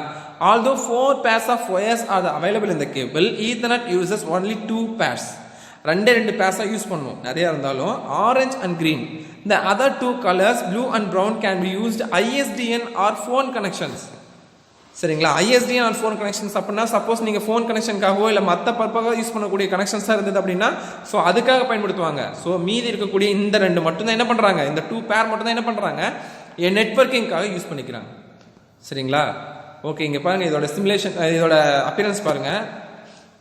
although 4 pairs of wires are available in the cable, Ethernet uses only 2 pairs. ரெண்டு பேர்ஸா யூஸ் பண்ணுவோம் நிறைய இருந்தாலும். Orange and green, the other two colors blue and brown can be used ISDN or phone connections சரிங்களா. ISDN or phone connections அப்படின்னா suppose நீங்கள் phone கனெக்ஷனுக்காகவோ இல்லை மற்ற பர்பஸாக use பண்ணக்கூடிய கனெக்ஷன்ஸாக இருந்தது அப்படின்னா ஸோ அதுக்காக பயன்படுத்துவாங்க. ஸோ மீதி இருக்கக்கூடிய இந்த ரெண்டு மட்டும்தான் என்ன பண்ணுறாங்க, இந்த 2 பேர் மட்டும்தான் என்ன பண்ணுறாங்க, நெட்வொர்க்கிங்காக யூஸ் பண்ணிக்கிறாங்க சரிங்களா. ஓகே, இங்கே பாருங்கள் இதோட சிமுலேஷன், இதோட அப்பியரன்ஸ் பாருங்கள்.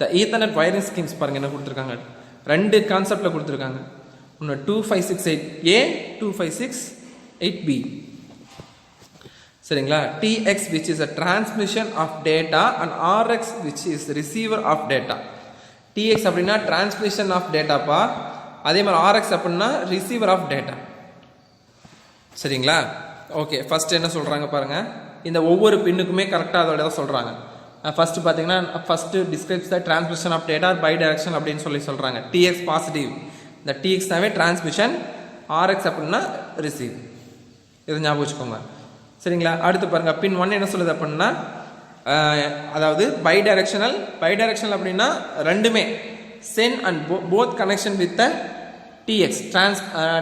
த ஈத்தர்நெட் வயரிங் ஸ்கீம்ஸ் பாருங்கள் என்ன கொடுத்துருக்காங்க, ரெண்டு கான்செப்டில் கொடுத்துருக்காங்க. ஒன்று 2568A 2568B சரிங்களா. TX which is a transmission of data and RX which is receiver of data. TX அப்படின்னா transmission of data பா, அதே மாதிரி RX அப்படின்னா receiver of data சரிங்களா. ஓகே, ஃபர்ஸ்ட் என்ன சொல்கிறாங்க பாருங்கள், இந்த ஒவ்வொரு பின்னுக்குமே கரெக்டாக அதோட தான் சொல்கிறாங்க. ஃபர்ஸ்ட் பார்த்தீங்கன்னா first describes the transmission of data bi direction அப்படின்னு சொல்கிறாங்க. TX பாசிட்டிவ், இந்த TX தாவே டிரான்ஸ்மிஷன், RX அப்படின்னா ரிசீவ், இதை ஞாபகம் வச்சுக்கோங்க சரிங்களா. அடுத்து பாருங்க பின் 1 என்ன சொல்லுது அப்படின்னா அதாவது பை டைரக்ஷனல் அப்படின்னா ரெண்டுமே send and both connection with TX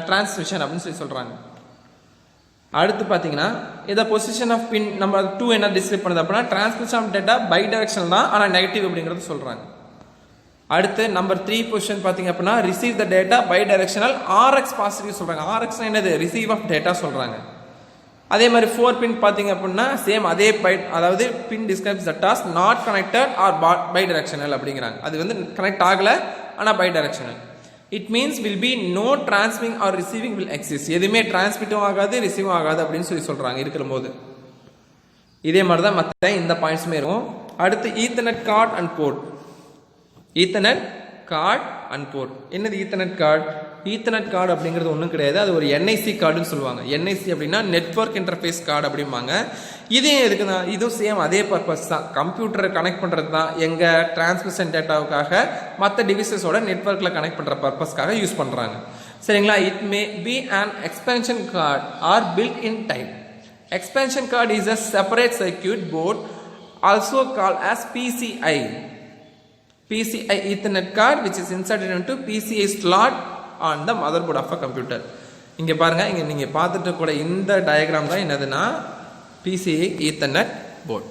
transmission அப்படின்னு சொல்கிறாங்க. அடுத்து பார்த்தீங்கன்னா இதை பொசிஷன் ஆஃப் பின் நம்பர் 2 என்ன டிஸ்கிரைப் பண்ணுது அப்படின்னா transmission of data bidirectional தான், ஆனால் நெகட்டிவ் அப்படிங்கிறது சொல்கிறாங்க. அடுத்து நம்பர் 3 பொசிஷன் பார்த்தீங்க அப்படின்னா receive the data bidirectional, RX positive சொல்கிறாங்க. RX என்னது, ரிசீவ் ஆஃப் டேட்டா சொல்கிறாங்க. அதே மாதிரி 4 பின் பார்த்தீங்க அப்படின்னா சேம் அதே அதாவது pin describes the task not connected or bidirectional அப்படிங்கிறாங்க. அது வந்து கனெக்ட் ஆகலை ஆனால் bidirectional. It means will be no transmitting or receiving will exist, எதுவுமே டிரான்ஸ்மிட்டும் ஆகாது ரிசீவும் ஆகாது அப்படின்னு சொல்கிறாங்க இருக்கிற போது. இதே மாதிரி தான் மற்ற இந்த பாயிண்ட்ஸுமே இருக்கும். அடுத்து Ethernet card and port. Ethernet card and port என்னது ஈத்தர்நெட் கார்டு? ஈத்தர்நெட் கார்டு அப்படிங்கிறது ஒன்றும் கிடையாது, அது ஒரு NIC கார்டுன்னு சொல்லுவாங்க. NIC அப்படின்னா நெட்வொர்க் இன்டர்ஃபேஸ் கார்டு அப்படிம்பாங்க. இதே எதுக்கு தான், இதுவும் சேம் அதே பர்பஸ் தான், கம்ப்யூட்டரை கனெக்ட் பண்ணுறது தான். எங்கள் டிரான்ஸ்மிஷன் டேட்டாவுக்காக மற்ற டிவைசஸோட நெட்வொர்க்கில் கனெக்ட் பண்ணுற பர்பஸ்க்காக யூஸ் பண்ணுறாங்க சரிங்களா. It may be an expansion card or built in type. Expansion card is a separate circuit board also called as PCI Ethernet card which is inserted into PCI slot on the motherboard of a computer. இங்கே பாருங்கள், இங்கே நீங்கள் பார்த்துட்டு கூட இந்த diagram தான் என்னதுன்னா PCI Ethernet board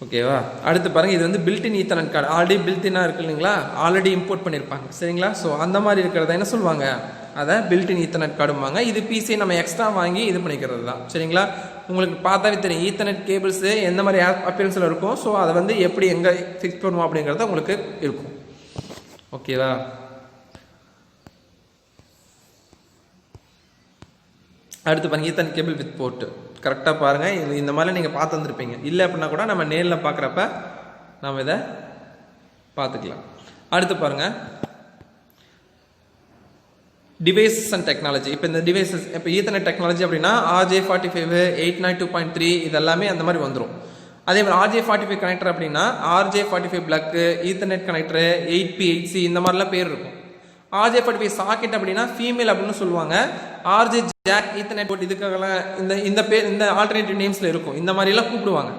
ஓகேவா. அடுத்து பாருங்கள், இது வந்து built in Ethernet card, already பில்ட்-இன்னாக இருக்கு இல்லைங்களா, ஆல்ரெடி இம்போர்ட் பண்ணியிருப்பாங்க சரிங்களா. ஸோ அந்த மாதிரி இருக்கிறத என்ன சொல்லுவாங்க, அதை பில்ட் இன் ஈத்தர்நெட் கார்டும்பாங்க. இது PCI நம்ம எக்ஸ்ட்ரா வாங்கி இது பண்ணிக்கிறது தான் சரிங்களா. உங்களுக்கு பார்த்தாவே தெரியும் ஈத்தர்நெட் கேபிள்ஸு எந்த மாதிரி அப்பியரன்ஸில் இருக்கும். ஸோ அதை வந்து எப்படி எங்கே ஃபிக்ஸ் பண்ணுவோம் அப்படிங்கிறது உங்களுக்கு இருக்கும் ஓகேவா. அடுத்து பாருங்கள் ஈத்தர்நெட் கேபிள் வித் போர்ட்டு கரெக்டாக பாருங்கள். இந்த மாதிரிலாம் நீங்கள் பார்த்து வந்துருப்பீங்க. இல்லை அப்படின்னா கூட நம்ம நேரில் பார்க்குறப்ப நம்ம இதை பார்த்துக்கலாம். அடுத்து பாருங்கள் டிவைசஸ் அண்ட் டெக்னாலஜி. இப்போ இந்த டிவைசஸ் இப்போ ஈத்தர்நெட் டெக்னாலஜி அப்படின்னா RJ45 802.3 இதெல்லாமே அந்த மாதிரி வந்துடும். அதே மாதிரி RJ45 கனெக்டர் அப்படின்னா RJ45 பிளக்கு, ethernet connector, 8P 8C இந்த மாதிரிலாம் பேர் இருக்கும். RJ45 சாக்கெட் அப்படின்னா ஃபீமேல் அப்படின்னு சொல்லுவாங்க. RJ ஜாக், ஈத்தர்நெட் போர்ட் இதுக்காகலாம் இந்த பேர் இந்த ஆல்டர்னேட்டிவ் நேம்ஸில் இருக்கும். இந்த மாதிரிலாம் கூப்பிடுவாங்க.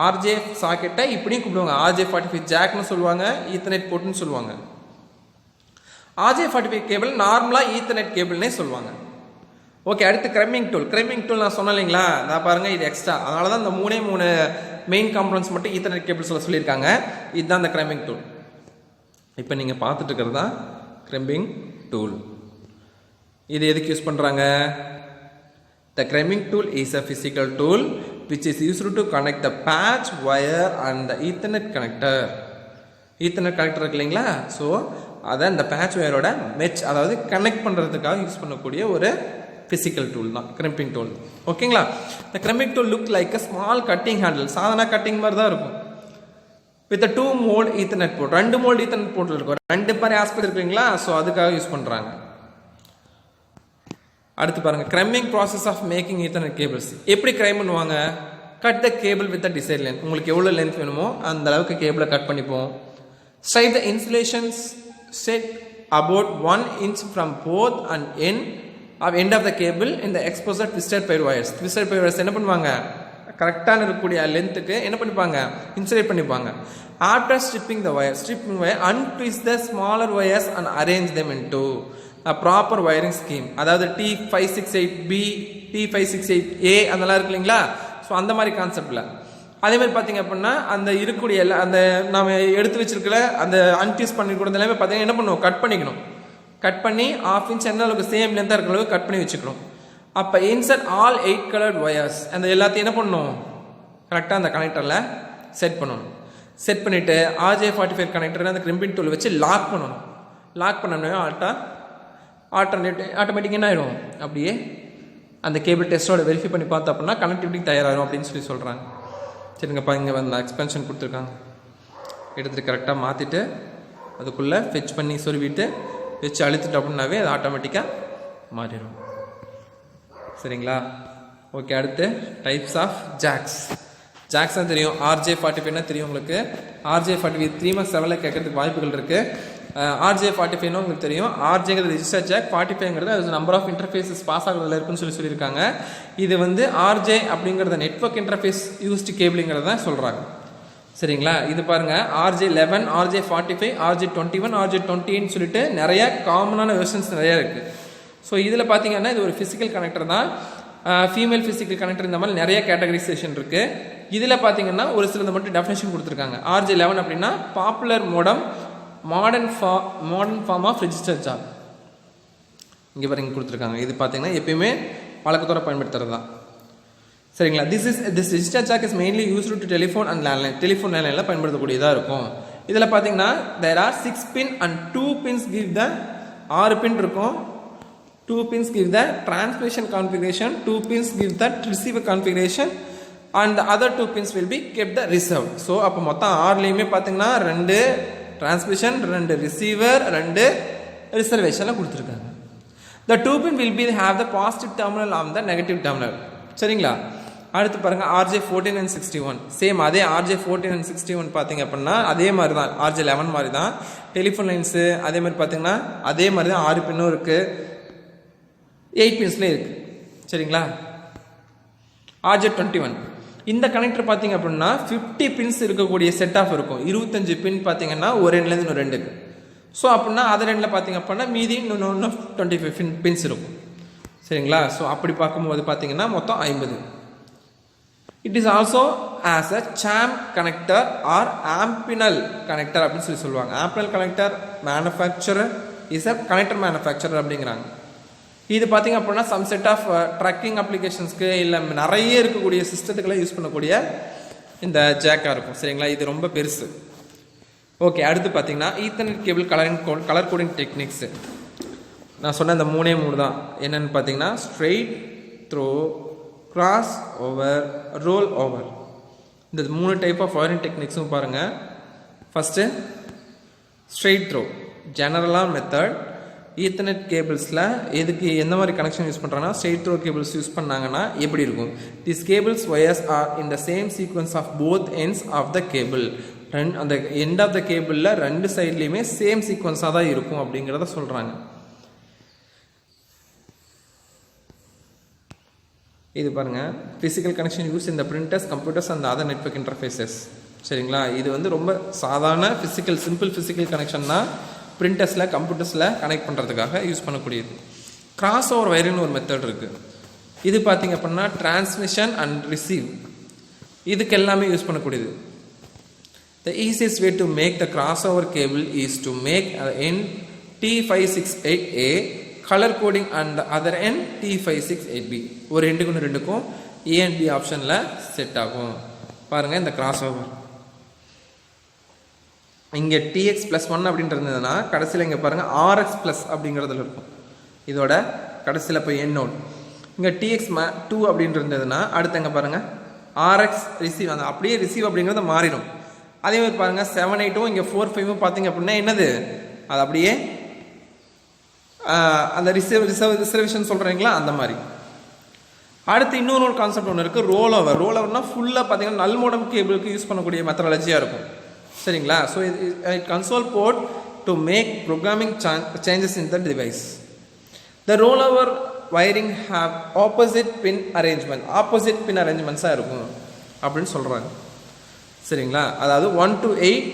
RJ சாக்கெட்டை இப்படியும் கூப்பிடுவாங்க, RJ45 ஜாக்னு சொல்லுவாங்க, ஈத்தர்நெட் போர்ட்னு சொல்லுவாங்க. RJ45 கேபிள் நார்மலாக ஈத்தர்நெட் கேபிள்னே சொல்லுவாங்க. ஓகே, அடுத்து கிரமிங் டூல் நான் சொன்னேன் இல்லைங்களா, நான் பாருங்கள் இது எக்ஸ்ட்ரா, அதனால தான் இந்த 3 மெயின் காம்பனன்ட்ஸ் மட்டும் ஈத்தர்நெட் கேபிள்ஸில் சொல்லியிருக்காங்க. இதுதான் இந்த கிரமிங் டூல். இப்போ நீங்கள் பார்த்துட்டு இருக்கிறது தான் கிரமிங் டூல். இது எதுக்கு யூஸ் பண்ணுறாங்க? The crimping tool is a physical tool which is used to connect the patch wire and the Ethernet connector. Ethernet connector இருக்கு இல்லைங்களா, ஸோ அதை இந்த பேட்ச் வயரோட மெச் அதாவது கனெக்ட் பண்ணுறதுக்காக யூஸ் பண்ணக்கூடிய ஒரு ஃபிசிக்கல் டூல் தான் கிரம்பிங் டூல் ஓகேங்களா. இந்த crimping tool look like a small cutting handle, சாதாரண கட்டிங் மாதிரி தான் இருக்கும். With 2 mode Ethernet port. 2 mode Ethernet போர்ட்டில் இருக்கும். 2 பேர் ஆஸ்பெக்ட் இருக்குங்களா, ஸோ அதுக்காக யூஸ் பண்ணுறாங்க. அடுத்து பாருங்க, crimping process of making Ethernet cables. எப்படி கிரைம் பண்ணுவாங்க? Cut the cable with the desired length. உங்களுக்கு எவ்வளோ லென்த் வேணுமோ அந்த அளவுக்கு கேபிளை கட் பண்ணிப்போம். Straight the insulations set about 1 inch from both and end of the cable in the exposed twisted pair wires. Twisted pair wires என்ன பண்ணுவாங்க, கரெக்டான இருக்கக்கூடிய லென்த்துக்கு என்ன பண்ணிப்பாங்க, இன்சுலேட் பண்ணிப்பாங்க. After stripping the wire, untwist the smaller wires and arrange them into a proper wiring scheme. அதாவது T568B, T568A அதெல்லாம் இருக்கு இல்லைங்களா, ஸோ அந்த மாதிரி கான்செப்டில். அதே மாதிரி பார்த்தீங்க அப்படின்னா அந்த இருக்கக்கூடிய அந்த நம்ம எடுத்து வச்சிருக்கல அந்த அன்டியூஸ் பண்ணி கொடுத்த எல்லாமே பார்த்தீங்கன்னா என்ன பண்ணுவோம், கட் பண்ணிக்கணும். கட் பண்ணி 1/2 inch என்ன அளவுக்கு சேம் லென்த்தாக இருக்கிற அளவுக்கு கட் பண்ணி வச்சுக்கணும். அப்போ இன்சர்ட் ஆல் 8 colored wires, அந்த எல்லாத்தையும் என்ன பண்ணணும், கரெக்டாக அந்த கனெக்டரில் செட் பண்ணணும். செட் பண்ணிவிட்டு RJ45 கனெக்டர் அந்த கிரிம்பின் டூல் வச்சு லாக் பண்ணணும். லாக் பண்ணணும் ஆட்டோமேட்டிக் என்ன ஆகிடும், அப்படியே அந்த கேபிள் டெஸ்ட்டோட வெரிஃபை பண்ணி பார்த்தோம் அப்படின்னா கனெக்டிவிட்டி தயாராகும் அப்படின்னு சொல்லி சொல்கிறாங்க. சரிங்கப்பா, இங்கே வந்து எக்ஸ்பென்ஷன் கொடுத்துருக்காங்க, எடுத்துகிட்டு கரெக்டாக மாற்றிட்டு அதுக்குள்ளே ஃபெச் பண்ணி சொருவிட்டு வச்சு அழுத்திட்டு அப்படின்னாவே அது ஆட்டோமேட்டிக்காக மாறிடும். சரிங்களா, ஓகே. அடுத்து டைப்ஸ் ஆஃப் ஜாக்ஸ். ஜாக்ஸ் தான் தெரியும், RJ45 தெரியும் உங்களுக்கு. RJ45 3 months 7 கேட்கறதுக்கு வாய்ப்புகள் இருக்குது. RJ45 உங்களுக்கு தெரியும். RJங்கிறது ரிஜிஸ்டர் ஜாக், 45ங்கிறது அது நம்பர் ஆஃப் இன்டர்ஃபேஸஸ் பாஸ் ஆகிறதுல இருக்குன்னு சொல்லியிருக்காங்க. இது வந்து RJ அப்படிங்கிறத நெட்வொர்க் இன்டர்ஃபேஸ் யூஸ்டு கேபிளுங்கிறத தான் சொல்கிறாங்க. சரிங்களா, இது பாருங்கள், RJ11, RJ45, RJ21, RJ28 சொல்லிட்டு நிறைய காமனான வெர்ஷன்ஸ் நிறையா இருக்குது. ஸோ இதில் பார்த்தீங்கன்னா இது ஒரு ஃபிசிக்கல் கனெக்டர் தான், ஃபீமேல் ஃபிசிக்கல் கனெக்டர், இந்த மாதிரி நிறைய கேட்டகரைசேஷன் இருக்குது. இதில் பார்த்தீங்கன்னா ஒரு சிலது மட்டும் டெஃபினேஷன் கொடுத்துருக்காங்க. RJ11 அப்படின்னா popular modem, modern form of register jack. இங்கே பாருங்க கொடுத்துருக்காங்க. இது பார்த்தீங்கன்னா எப்பயுமே வழக்கத்தோட பயன்படுத்துறது தான். சரிங்களா, this register jack is mainly used to telephone and landline. Telephone லேண்ட்லைனில் பயன்படுத்தக்கூடியதாக இருக்கும். இதில் பார்த்தீங்கன்னா there are 6 pin and 2 pins give the 6 pin இருக்கும். 2 pins give the transmission configuration, 2 pins give the receiver configuration and the other 2 pins will be kept the reserved. So அப்போ மொத்தம் 6லையுமே பார்த்தீங்கன்னா 2 transmission, 2 receiver, 2 ரிசர்வேஷனில் கொடுத்துருக்காங்க. The 2 pin will be have the positive terminal on the negative terminal. சரிங்களா, அடுத்து பாருங்கள் RJ14 and 61. Same அதே RJ14 and 61 பார்த்தீங்க அப்படின்னா அதே மாதிரி தான், RJ11 மாதிரி தான். டெலிஃபோன் லைன்ஸு அதே மாதிரி பார்த்தீங்கன்னா அதே மாதிரி தான். 6 பின்னும் இருக்குது, 8 பின்ஸ்லேயும் இருக்குது. சரிங்களா, RJ21 இந்த கனெக்டர் பார்த்தீங்க அப்படின்னா 50 பின்ஸ் இருக்கக்கூடிய செட் ஆஃப் இருக்கும். 25 பின் பார்த்தீங்கன்னா ஒரு எண்ட்லேருந்து இன்னும் 2க்கு. ஸோ அப்படின்னா அதர் எண்டில் பார்த்தீங்க அப்படின்னா மீதி இன்னும் 25 பின்ஸ் இருக்கும். சரிங்களா, ஸோ அப்படி பார்க்கும்போது பார்த்தீங்கன்னா மொத்தம் 50. It is also as a some connector or Amphenol connector அப்படின்னு சொல்லி சொல்லுவாங்க. Amphenol connector manufacturer is a connector manufacturer அப்படிங்கிறாங்க. இது பார்த்தீங்க அப்படின்னா சம் செட் ஆஃப் ட்ராக்கிங் அப்ளிகேஷன்ஸ்க்கு இல்லை நிறைய இருக்கக்கூடிய சிஸ்டத்துக்கெல்லாம் யூஸ் பண்ணக்கூடிய இந்த ஜாக்காக இருக்கும். சரிங்களா, இது ரொம்ப பெருசு. ஓகே, அடுத்து பார்த்தீங்கன்னா Ethernet cable colour coding techniques. நான் சொன்ன இந்த 3 தான். என்னென்னு பார்த்தீங்கன்னா straight through, cross over, roll over. இந்த 3 டைப் ஆஃப் ஒயரிங் டெக்னிக்ஸும் பாருங்கள். ஃபஸ்ட்டு ஸ்ட்ரெயிட் த்ரோ ஜெனரலான மெத்தட். ஈத்தர்நெட் கேபிள்ஸில் எதுக்கு எந்த மாதிரி கனெக்ஷன் யூஸ் பண்ணுறாங்கன்னா ஸ்ட்ரெயிட் த்ரோ கேபிள்ஸ் யூஸ் பண்ணாங்கன்னா எப்படி இருக்கும், this cables wires are in the same sequence of both ends of the cable. அந்த எண்ட் ஆஃப் த கேபிளில் 2 சைட்லேயுமே சேம் சீக்வன்ஸாக தான் இருக்கும் அப்படிங்கிறத சொல்கிறாங்க. இது பாருங்கள், ஃபிசிக்கல் கனெக்ஷன் யூஸ் இந்த printers, computers and other network interfaces. சரிங்களா, இது வந்து ரொம்ப சாதாரண சிம்பிள் ஃபிசிக்கல் கனெக்ஷன்னா பிரிண்டர்ஸில், கம்ப்யூட்டர்ஸில் கனெக்ட் பண்ணுறதுக்காக யூஸ் பண்ணக்கூடியது. கிராஸ் ஓவர் வயரிங்னு ஒரு மெத்தட் இருக்குது. இது பார்த்திங்க அப்படின்னா டிரான்ஸ்மிஷன் அண்ட் ரிசீவ் இதுக்கு எல்லாமே யூஸ் பண்ணக்கூடியது. The easiest way to make the crossover cable is to make an end T568A color coding and the other end T568B. ஒரு எண்டுக்கும் 2க்கும் A and B ஆப்ஷனில் செட் ஆகும். பாருங்கள் இந்த crossover இங்கே TX+1 அப்படின்ட்டு இருந்ததுன்னா கடைசியில் இங்கே பாருங்கள் RX+ அப்படிங்கிறதுல இருக்கும். இதோட கடைசியில் போய் என் நோட் இங்கே TX2 அப்படின்ட்டு இருந்ததுன்னா அடுத்து எங்கே பாருங்கள் RX ரிசீவ், அந்த அப்படியே ரிசீவ் அப்படிங்கிறது மாறிடும். அதே மாதிரி பாருங்கள் 7 8 இங்கே 4 5 பார்த்தீங்க அப்படின்னா என்னது அது அப்படியே அந்த ரிசர்வேஷன் சொல்கிறீங்களா அந்த மாதிரி. அடுத்து இன்னொரு கான்செப்ட் ஒன்று இருக்குது, ரோல் ஓவர்னா ஃபுல்லாக பார்த்தீங்கன்னா நல் மோடம் கேபிளுக்கு யூஸ் பண்ணக்கூடிய மெத்தடாலஜியாக இருக்கும் சரிங்களா. So it console port to make programming changes in the device. The roll over wiring have opposite pin அரேஞ்ச்மெண்ட்ஸாக இருக்கும் அப்படின்னு சொல்கிறாங்க சரிங்களா. அதாவது 1 to 8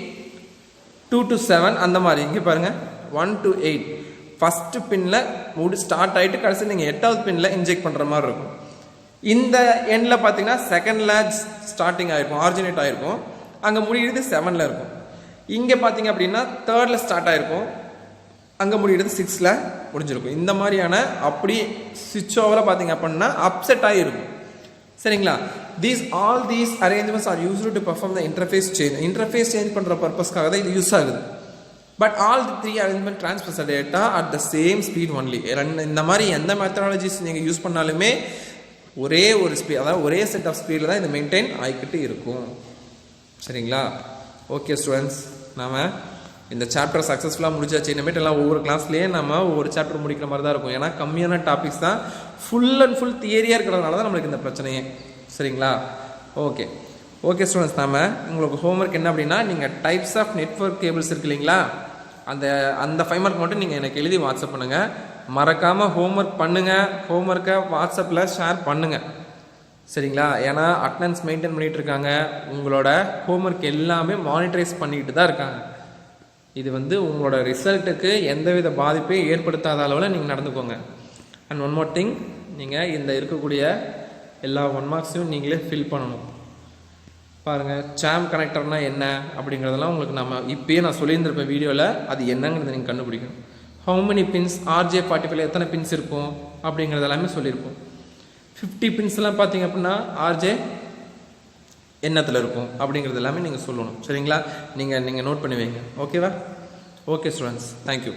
2 to 7 அந்த மாதிரி. இங்கே பாருங்கள் 1 to 8 ஃபஸ்ட்டு பின்னில் ஸ்டார்ட் ஆகிட்டு கடைசி நீங்கள் 8வது பின்னில் இன்ஜெக்ட் பண்ணுற மாதிரி இருக்கும். இந்த எண்டில் பார்த்தீங்கன்னா செகண்டில் ஸ்டார்டிங் ஆகிருக்கும், ஆரிஜினேட் ஆகிருக்கும், அங்கே முடிகிறது 7ல் இருக்கும். இங்கே பார்த்தீங்க அப்படின்னா 3ர்டில் ஸ்டார்ட் ஆகிருக்கும், அங்கே முடிகிறது 6ல் முடிஞ்சிருக்கும். இந்த மாதிரியான அப்படி சுவிட்ச் ஓவராக பார்த்தீங்க அப்படின்னா அப்செட் ஆகிருக்கும் சரிங்களா. All these arrangements R used to perform the interface change பண்ணுற பர்பஸ்க்காக தான் இது யூஸ் ஆகுது. But all the 3 arrangement transfers data at the same speed only. இந்த மாதிரி எந்த மெத்தடாலஜிஸ் நீங்கள் யூஸ் பண்ணாலுமே ஒரே ஒரு ஸ்பீட், அதாவது ஒரே செட் ஆஃப் ஸ்பீடில் தான் இது மெயின்டைன் ஆகிக்கிட்டு இருக்கும் சரிங்களா. ஓகே ஸ்டூடெண்ட்ஸ், நாம் இந்த சாப்டர் சக்ஸஸ்ஃபுல்லாக முடிச்சாச்சு. இனிமேட்டு எல்லாம் ஒவ்வொரு கிளாஸ்லேயே நம்ம ஒவ்வொரு சாப்டர் முடிக்கிற மாதிரி தான் இருக்கும். ஏன்னா கம்மியான டாபிக்ஸ் தான், ஃபுல் அண்ட் ஃபுல் தியரியாக இருக்கிறதுனால தான் நம்மளுக்கு இந்த பிரச்சனையே சரிங்களா. ஓகே ஸ்டூடெண்ட்ஸ், நாம் உங்களுக்கு ஹோம்ஒர்க் என்ன அப்படின்னா, நீங்கள் டைப்ஸ் ஆஃப் நெட்வொர்க் கேபிள்ஸ் இருக்கு இல்லைங்களா, அந்த 5 மார்க் மட்டும் நீங்கள் எனக்கு எழுதி வாட்ஸ்அப் பண்ணுங்கள். மறக்காமல் ஹோம்ஒர்க் பண்ணுங்கள். ஹோம்ஒர்க்கை வாட்ஸ்அப்பில் ஷேர் பண்ணுங்கள் சரிங்களா. ஏன்னா அட்டெண்டன்ஸ் மெயின்டைன் பண்ணிகிட்டு இருக்காங்க, உங்களோட ஹோம்ஒர்க் எல்லாமே மானிட்டரைஸ் பண்ணிக்கிட்டு தான் இருக்காங்க. இது உங்களோட ரிசல்ட்டுக்கு எந்தவித பாதிப்பையும் ஏற்படுத்தாத அளவில் நீங்கள் நடந்துக்கோங்க. அண்ட் ஒன் மோர் திங், நீங்கள் இந்த இருக்கக்கூடிய எல்லா 1 மார்க்ஸையும் நீங்களே ஃபில் பண்ணணும். பாருங்கள், சாம் கனெக்டர்னால் என்ன அப்படிங்கிறதெல்லாம் உங்களுக்கு இப்போயே நான் சொல்லியிருந்திருப்பேன் வீடியோவில். அது என்னங்கிறத நீங்கள் கண்டுபிடிக்கணும். ஹவு மெனி பின்ஸ், RJ45 எத்தனை பின்ஸ் இருக்கும் அப்படிங்கிறது எல்லாமே சொல்லியிருப்போம். 50 பின்ஸ்லாம் பார்த்தீங்க அப்படின்னா RJ என்னத்தில் இருக்கும் அப்படிங்கிறது எல்லாமே நீங்கள் சொல்லணும் சரிங்களா. நீங்கள் நோட் பண்ணி வைங்க. ஓகேவா? Okay students, thank you.